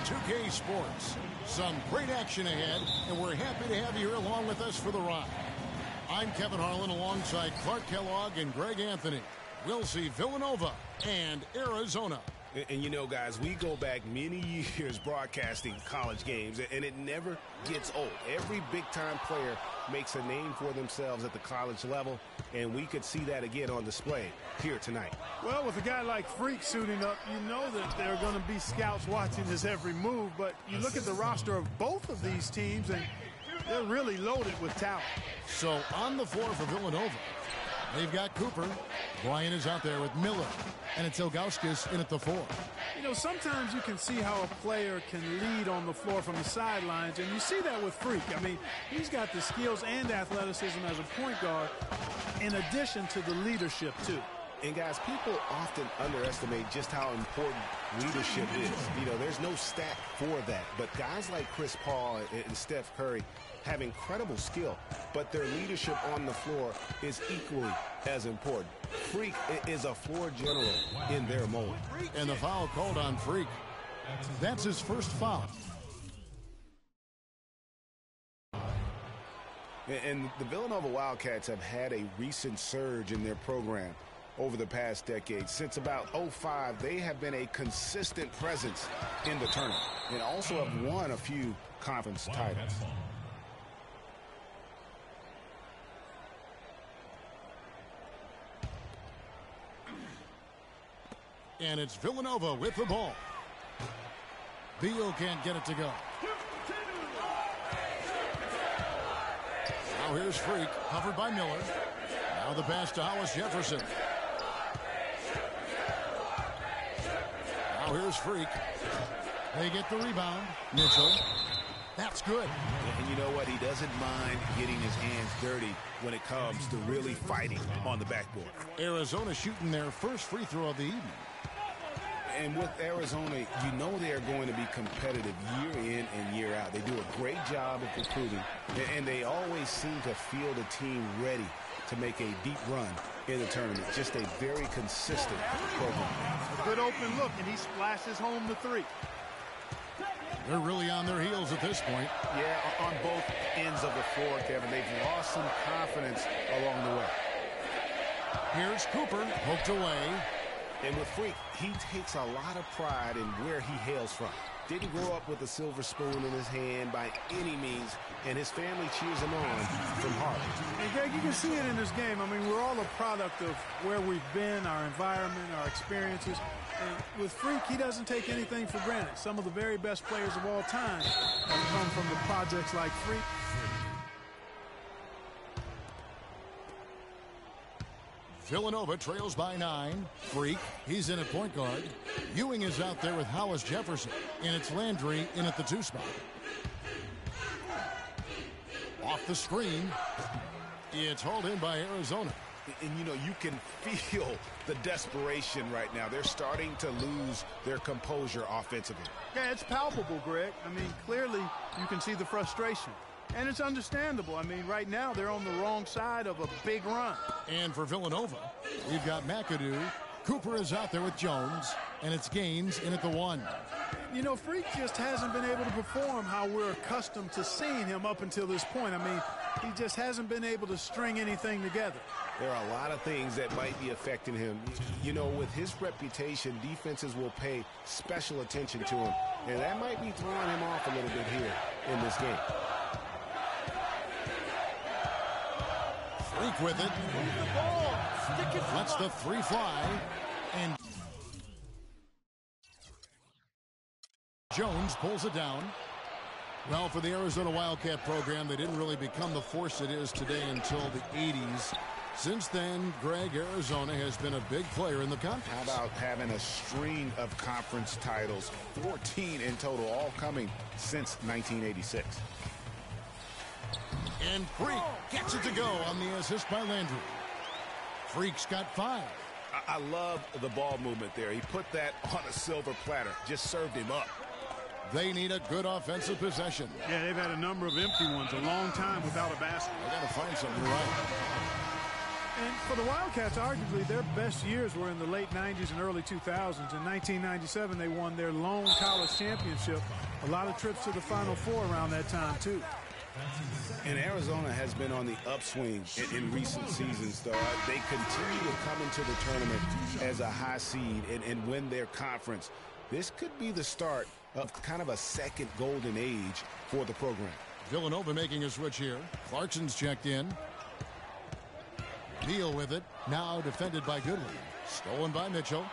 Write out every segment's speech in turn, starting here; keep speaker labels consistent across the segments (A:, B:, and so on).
A: 2K Sports. Some great action ahead, and we're happy to have you here along with us for the ride. I'm Kevin Harlan alongside Clark Kellogg and Greg Anthony. We'll see Villanova and Arizona.
B: And you know, guys, we go back many years broadcasting college games, and it never gets old. Every big-time player makes a name for themselves at the college level, and we could see that again on display here tonight.
C: Well, with a guy like Freak suiting up, you know that there are going to be scouts watching his every move, but you look at the roster of both of these teams, and they're really loaded with talent.
A: So on the floor for Villanova, they've got Cooper. Bryant is out there with Miller. And it's Ilgauskas in at the 4.
C: You know, sometimes you can see how a player can lead on the floor from the sidelines, and you see that with Freak. I mean, he's got the skills and athleticism as a point guard in addition to the leadership, too.
B: And, guys, people often underestimate just how important leadership is. You know, there's no stat for that. But guys like Chris Paul and Steph Curry have incredible skill, but their leadership on the floor is equally as important. Freak is a floor general in their mold.
A: And the foul called on Freak. That's his first foul.
B: And the Villanova Wildcats have had a recent surge in their program over the past decade. Since about 2005, they have been a consistent presence in the tournament and also have won a few conference titles.
A: And it's Villanova with the ball. Beal can't get it to go. Now here's Freak, covered by Miller. Now the pass to Hollis Jefferson. Now here's Freak. They get the rebound. Mitchell. That's good.
B: And you know what? He doesn't mind getting his hands dirty when it comes to really fighting on the backboard.
A: Arizona shooting their first free throw of the evening.
B: And with Arizona, you know they are going to be competitive year in and year out. They do a great job of recruiting, and they always seem to field a team ready to make a deep run in the tournament. Just a very consistent program.
C: A good open look, and he splashes home the 3.
A: They're really on their heels at this point.
B: Yeah, on both ends of the floor, Kevin. They've lost some confidence along the way.
A: Here's Cooper, poked away.
B: And with Freak, he takes a lot of pride in where he hails from. Didn't grow up with a silver spoon in his hand by any means, and his family cheers him on from Harvard.
C: And Greg, you can see it in this game. I mean, we're all a product of where we've been, our environment, our experiences. And with Freak, he doesn't take anything for granted. Some of the very best players of all time have come from the projects like Freak.
A: Villanova trails by 9. Freak, he's in at point guard. Ewing is out there with Hollis Jefferson. And it's Landry in at the 2 spot. Off the screen. It's hauled in by Arizona.
B: And, you know, you can feel the desperation right now. They're starting to lose their composure offensively.
C: Yeah, it's palpable, Greg. I mean, clearly you can see the frustration. And it's understandable. I mean, right now they're on the wrong side of a big run.
A: And for Villanova, we've got McAdoo. Cooper is out there with Jones. And it's Gaines in at the 1.
C: You know, Freak just hasn't been able to perform how we're accustomed to seeing him up until this point. I mean, he just hasn't been able to string anything together.
B: There are a lot of things that might be affecting him. You know, with his reputation, defenses will pay special attention to him. And that might be throwing him off a little bit here in this game.
A: Freak with it. Lets the 3 fly. And Jones pulls it down. Well, for the Arizona Wildcat program, they didn't really become the force it is today until the 80s. Since then, Greg, Arizona has been a big player in the conference.
B: How about having a string of conference titles, 14 in total, all coming since 1986.
A: And Freak gets it to go on the assist by Landry. Freak's got 5.
B: I love the ball movement there. He put that on a silver platter, just served him up.
A: They need a good offensive possession.
C: Yeah, they've had a number of empty ones, a long time without a basket.
A: They got to find something right.
C: And for the Wildcats, arguably their best years were in the late 90s and early 2000s. In 1997, they won their lone college championship. A lot of trips to the Final Four around that time, too.
B: And Arizona has been on the upswing in recent seasons, though. They continue to come into the tournament as a high seed and win their conference. This could be the start of kind of a second golden age for the program.
A: Villanova making a switch here. Clarkson's checked in. Deal with it. Now defended by Goodwin. Stolen by Mitchell.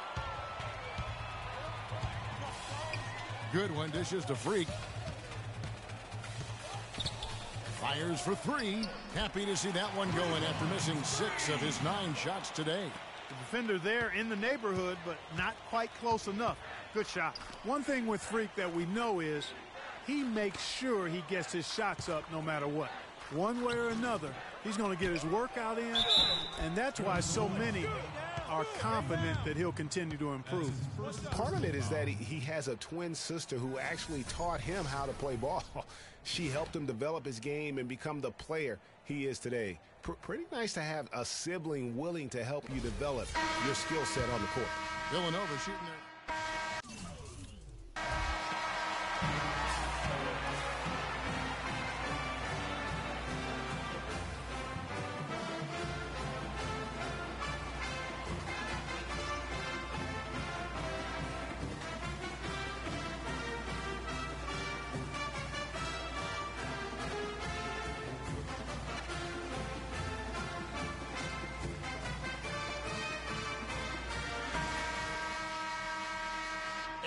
A: Goodwin dishes to Freak. Fires for three. Happy to see that one going after missing 6 of his 9 shots today.
C: The defender there in the neighborhood, but not quite close enough. Good shot. One thing with Freak that we know is he makes sure he gets his shots up no matter what. One way or another, he's going to get his workout in, and that's why so many are confident that he'll continue to improve.
B: Part of it is that he has a twin sister who actually taught him how to play ball. She helped him develop his game and become the player he is today. Pretty nice to have a sibling willing to help you develop your skill set on the court.
A: Villanova shooting there.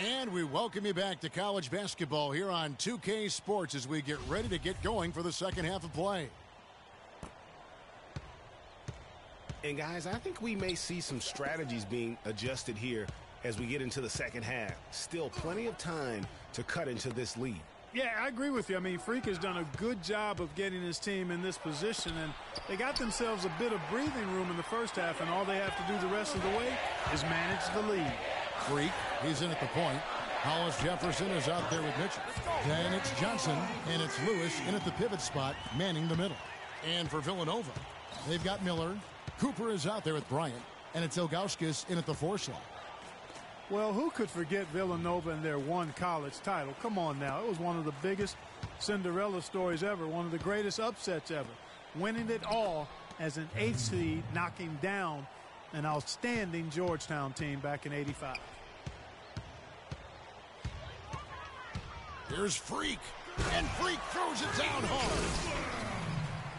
A: And we welcome you back to college basketball here on 2K Sports as we get ready to get going for the second half of play.
B: And guys, I think we may see some strategies being adjusted here as we get into the second half. Still plenty of time to cut into this lead.
C: Yeah, I agree with you. I mean, Freak has done a good job of getting his team in this position, and they got themselves a bit of breathing room in the first half, and all they have to do the rest of the way is manage the lead.
A: Freak, he's in at the point. Hollis Jefferson is out there with Mitchell. Then it's Johnson, and it's Lewis in at the pivot spot, manning the middle. And for Villanova, they've got Miller. Cooper is out there with Bryant, and it's Ilgauskas in at the 4 slot.
C: Well, who could forget Villanova and their one college title? Come on now. It was one of the biggest Cinderella stories ever, one of the greatest upsets ever. Winning it all as an 8th seed, knocking down an outstanding Georgetown team back in '85.
A: Here's Freak, and Freak throws it down hard.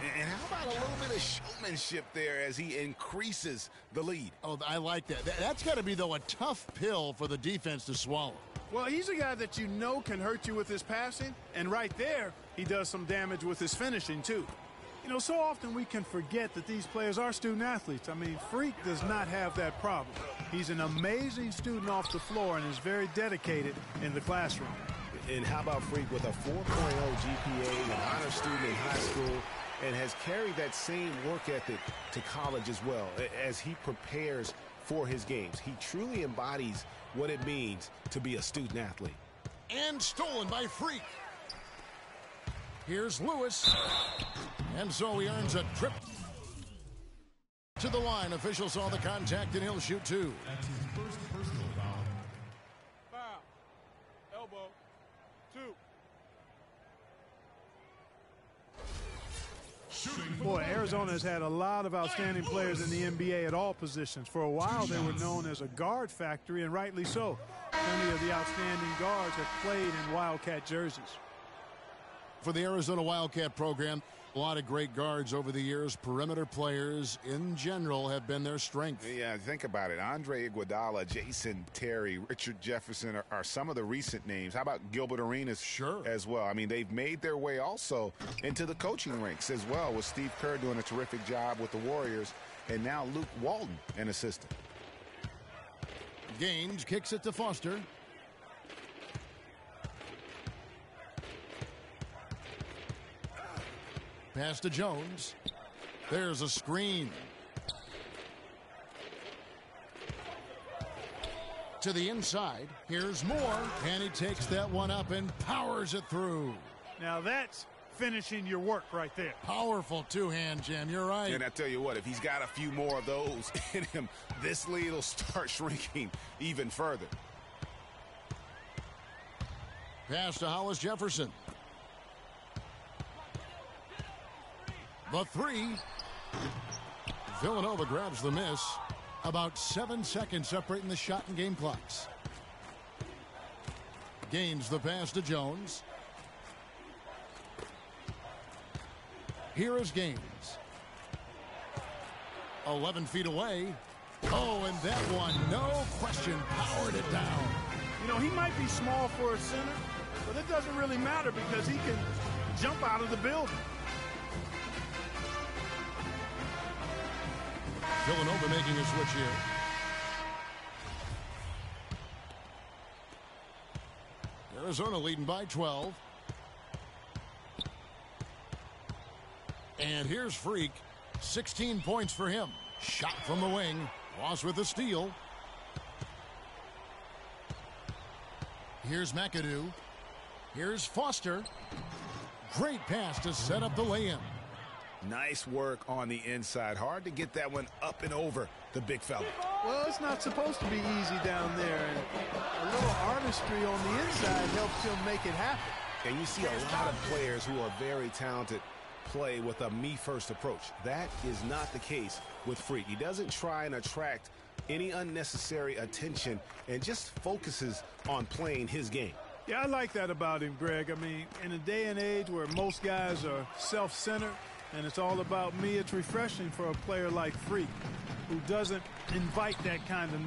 B: And how about a little bit of showmanship there as he increases the lead?
A: Oh, I like that. That's got to be, though, a tough pill for the defense to swallow.
C: Well, he's a guy that you know can hurt you with his passing, and right there, he does some damage with his finishing, too. You know, so often we can forget that these players are student athletes. I mean, Freak does not have that problem. He's an amazing student off the floor and is very dedicated in the classroom.
B: And how about Freak with a 4.0 GPA, an honor student in high school, and has carried that same work ethic to college as well as he prepares for his games. He truly embodies what it means to be a student athlete.
A: And stolen by Freak. Here's Lewis. And so he earns a trip to the line. Officials saw the contact, and he'll shoot 2.
D: That's his first personal foul.
C: Foul. Elbow. 2. Boy, Arizona has had a lot of outstanding players in the NBA at all positions. For a while, they were known as a guard factory, and rightly so. Many of the outstanding guards have played in Wildcat jerseys.
A: For the Arizona Wildcat program, a lot of great guards over the years. Perimeter players in general have been their strength.
E: Yeah, think about it. Andre Iguodala, Jason Terry, Richard Jefferson are some of the recent names. How about Gilbert Arenas as well? I mean, they've made their way also into the coaching ranks as well, with Steve Kerr doing a terrific job with the Warriors, and now Luke Walton, an assistant.
A: Gaines kicks it to Foster. Pass to Jones. There's a screen. To the inside. Here's Moore. And he takes that one up and powers it through.
C: Now that's finishing your work right there.
A: Powerful two-hand jam. You're right.
E: And I tell you what, if he's got a few more of those in him, this lead will start shrinking even further.
A: Pass to Hollis Jefferson. The three. Villanova grabs the miss. About 7 seconds separating the shot and game clocks. Gains the pass to Jones. Here is Gaines. 11 feet away. Oh, and that one, no question, powered it down.
C: You know, he might be small for a center, but it doesn't really matter because he can jump out of the building.
A: Villanova making a switch here. Arizona leading by 12. And here's Freak. 16 points for him. Shot from the wing. Ross with the steal. Here's McAdoo. Here's Foster. Great pass to set up the lay-in.
E: Nice work on the inside. Hard to get that one up and over the big fella.
C: Well, it's not supposed to be easy down there, and a little artistry on the inside helps him make it happen.
B: And you see a lot of players who are very talented play with a me-first approach. That is not the case with Freak. He doesn't try and attract any unnecessary attention and just focuses on playing his game.
C: Yeah, I like that about him, Greg. I mean, in a day and age where most guys are self-centered and it's all about me, it's refreshing for a player like Freak who doesn't invite that kind of